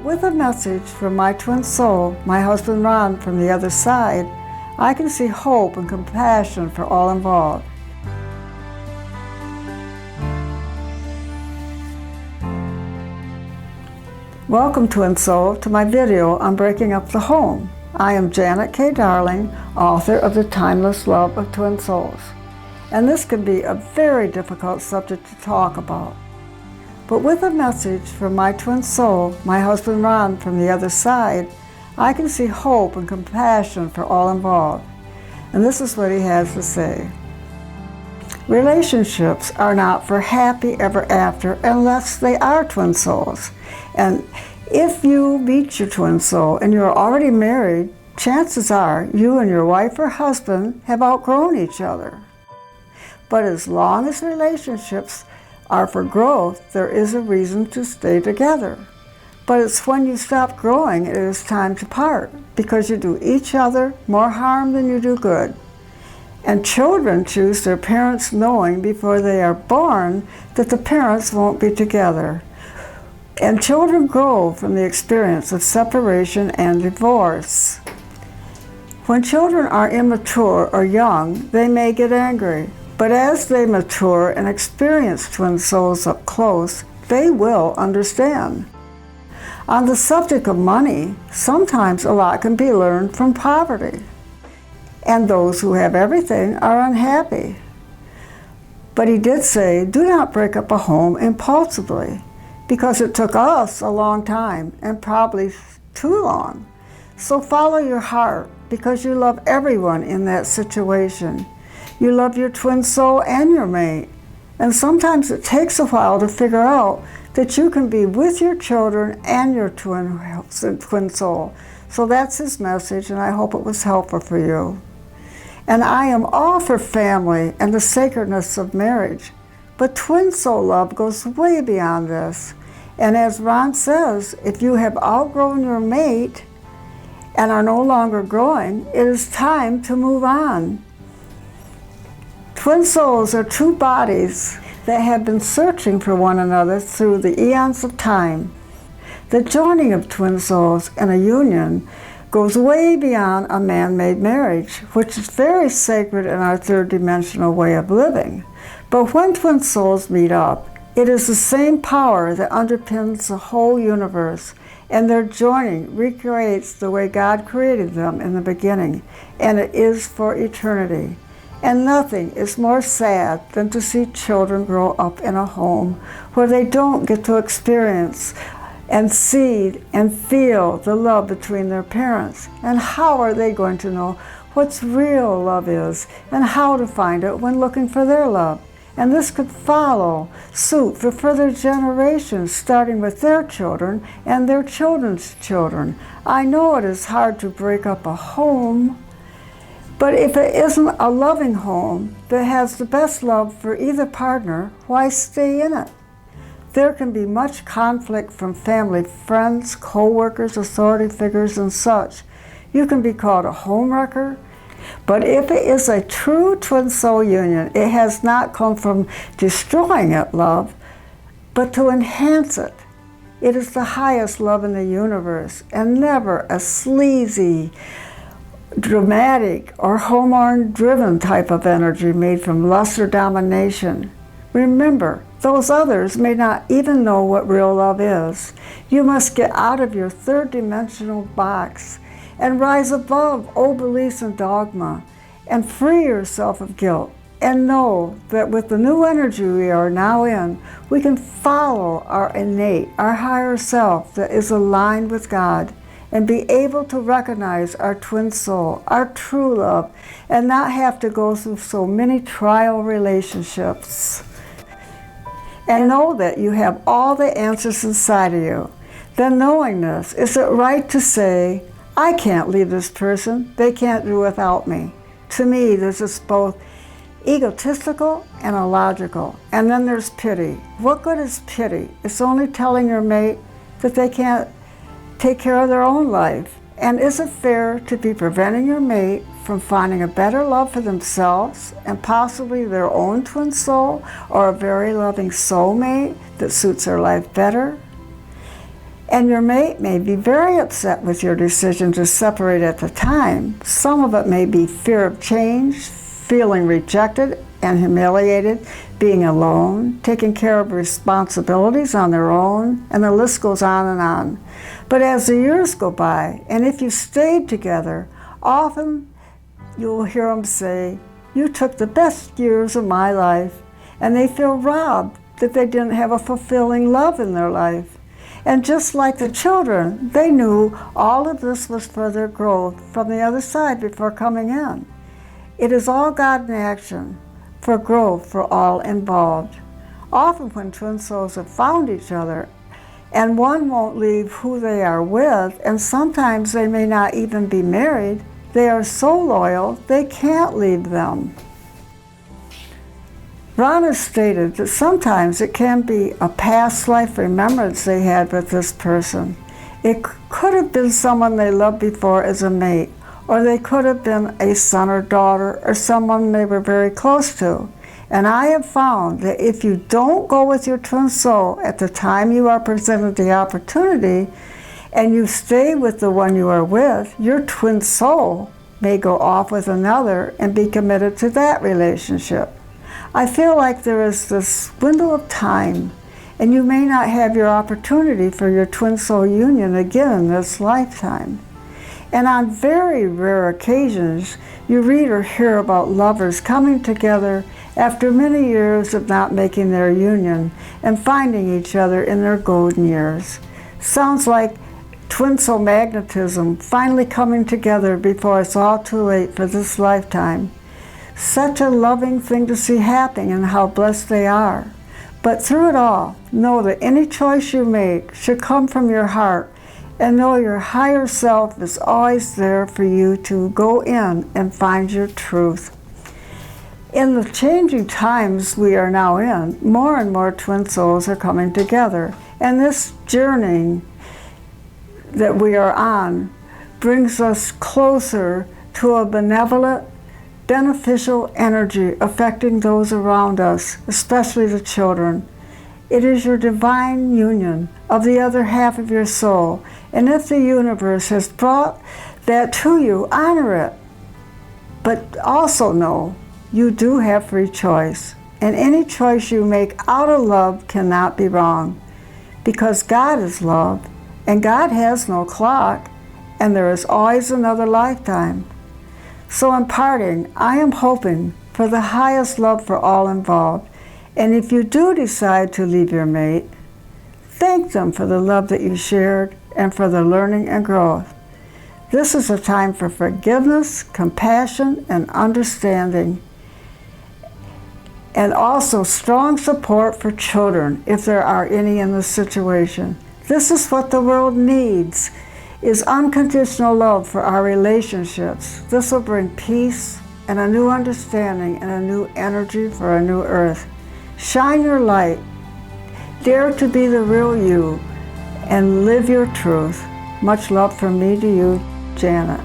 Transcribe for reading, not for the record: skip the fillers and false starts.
But with a message from my twin soul, my husband Ron, from the other side, I can see hope and compassion for all involved. Welcome, Twin Soul, to my video on breaking up the home. I am Janet K. Darling, author of The Timeless Love of Twin Souls. And this can be a very difficult subject to talk about. But with a message from my twin soul, my husband Ron, from the other side, I can see hope and compassion for all involved. And this is what he has to say. Relationships are not for happy ever after unless they are twin souls. And if you meet your twin soul and you're already married, chances are you and your wife or husband have outgrown each other. But as long as relationships are for growth, there is a reason to stay together. But it's when you stop growing it is time to part, because you do each other more harm than you do good. And children choose their parents knowing before they are born that the parents won't be together. And children grow from the experience of separation and divorce. When children are immature or young, they may get angry. But as they mature and experience twin souls up close, they will understand. On the subject of money, sometimes a lot can be learned from poverty. And those who have everything are unhappy. But he did say, do not break up a home impulsively, because it took us a long time, and probably too long. So follow your heart, because you love everyone in that situation. You love your twin soul and your mate. And sometimes it takes a while to figure out that you can be with your children and your twin soul. So that's his message, and I hope it was helpful for you. And I am all for family and the sacredness of marriage. But twin soul love goes way beyond this. And as Ron says, if you have outgrown your mate and are no longer growing, it is time to move on. Twin souls are two bodies that have been searching for one another through the eons of time. The joining of twin souls in a union goes way beyond a man-made marriage, which is very sacred in our third-dimensional way of living. But when twin souls meet up, it is the same power that underpins the whole universe, and their joining recreates the way God created them in the beginning, and it is for eternity. And nothing is more sad than to see children grow up in a home where they don't get to experience and see and feel the love between their parents. And how are they going to know what real love is and how to find it when looking for their love? And this could follow suit for further generations, starting with their children and their children's children. I know it is hard to break up a home, but if it isn't a loving home that has the best love for either partner, why stay in it? There can be much conflict from family, friends, co-workers, authority figures, and such. You can be called a homewrecker. But if it is a true twin soul union, it has not come from destroying it, love, but to enhance it. It is the highest love in the universe, and never a sleazy, dramatic, or hormone-driven type of energy made from lust or domination. Remember, those others may not even know what real love is. You must get out of your third-dimensional box and rise above old beliefs and dogma, and free yourself of guilt, and know that with the new energy we are now in, we can follow our innate, our higher self that is aligned with God, and be able to recognize our twin soul, our true love, and not have to go through so many trial relationships. And know that you have all the answers inside of you. Then knowingness, is it right to say, I can't leave this person, they can't do without me? To me, this is both egotistical and illogical. And then there's pity. What good is pity? It's only telling your mate that they can't take care of their own life. And is it fair to be preventing your mate from finding a better love for themselves and possibly their own twin soul or a very loving soulmate that suits their life better? And your mate may be very upset with your decision to separate at the time. Some of it may be fear of change, feeling rejected and humiliated, being alone, taking care of responsibilities on their own, and the list goes on and on. But as the years go by, and if you stayed together, often you'll hear them say, "You took the best years of my life," and they feel robbed that they didn't have a fulfilling love in their life. And just like the children, they knew all of this was for their growth from the other side before coming in. It is all God in action for growth for all involved. Often when twin souls have found each other, and one won't leave who they are with, and sometimes they may not even be married, they are so loyal they can't leave them. Ron has stated that sometimes it can be a past life remembrance they had with this person. It could have been someone they loved before as a mate, or they could have been a son or daughter or someone they were very close to. And I have found that if you don't go with your twin soul at the time you are presented the opportunity, and you stay with the one you are with, your twin soul may go off with another and be committed to that relationship. I feel like there is this window of time, and you may not have your opportunity for your twin soul union again in this lifetime. And on very rare occasions, you read or hear about lovers coming together after many years of not making their union and finding each other in their golden years. Sounds like twin soul magnetism finally coming together before it's all too late for this lifetime. Such a loving thing to see happening and how blessed they are. But through it all, know that any choice you make should come from your heart, and know your higher self is always there for you to go in and find your truth. In the changing times we are now in, more and more twin souls are coming together, and this journey that we are on brings us closer to a benevolent, beneficial energy affecting those around us, especially the children. It is your divine union of the other half of your soul, and if the universe has brought that to you, honor it. But also know you do have free choice, and any choice you make out of love cannot be wrong, because God is love, and God has no clock, and there is always another lifetime. So in parting, I am hoping for the highest love for all involved. And if you do decide to leave your mate, thank them for the love that you shared and for the learning and growth. This is a time for forgiveness, compassion, and understanding. And also strong support for children, if there are any in the situation. This is what the world needs, is unconditional love for our relationships. This will bring peace and a new understanding and a new energy for a new earth. Shine your light, dare to be the real you, and live your truth. Much love from me to you, Janet.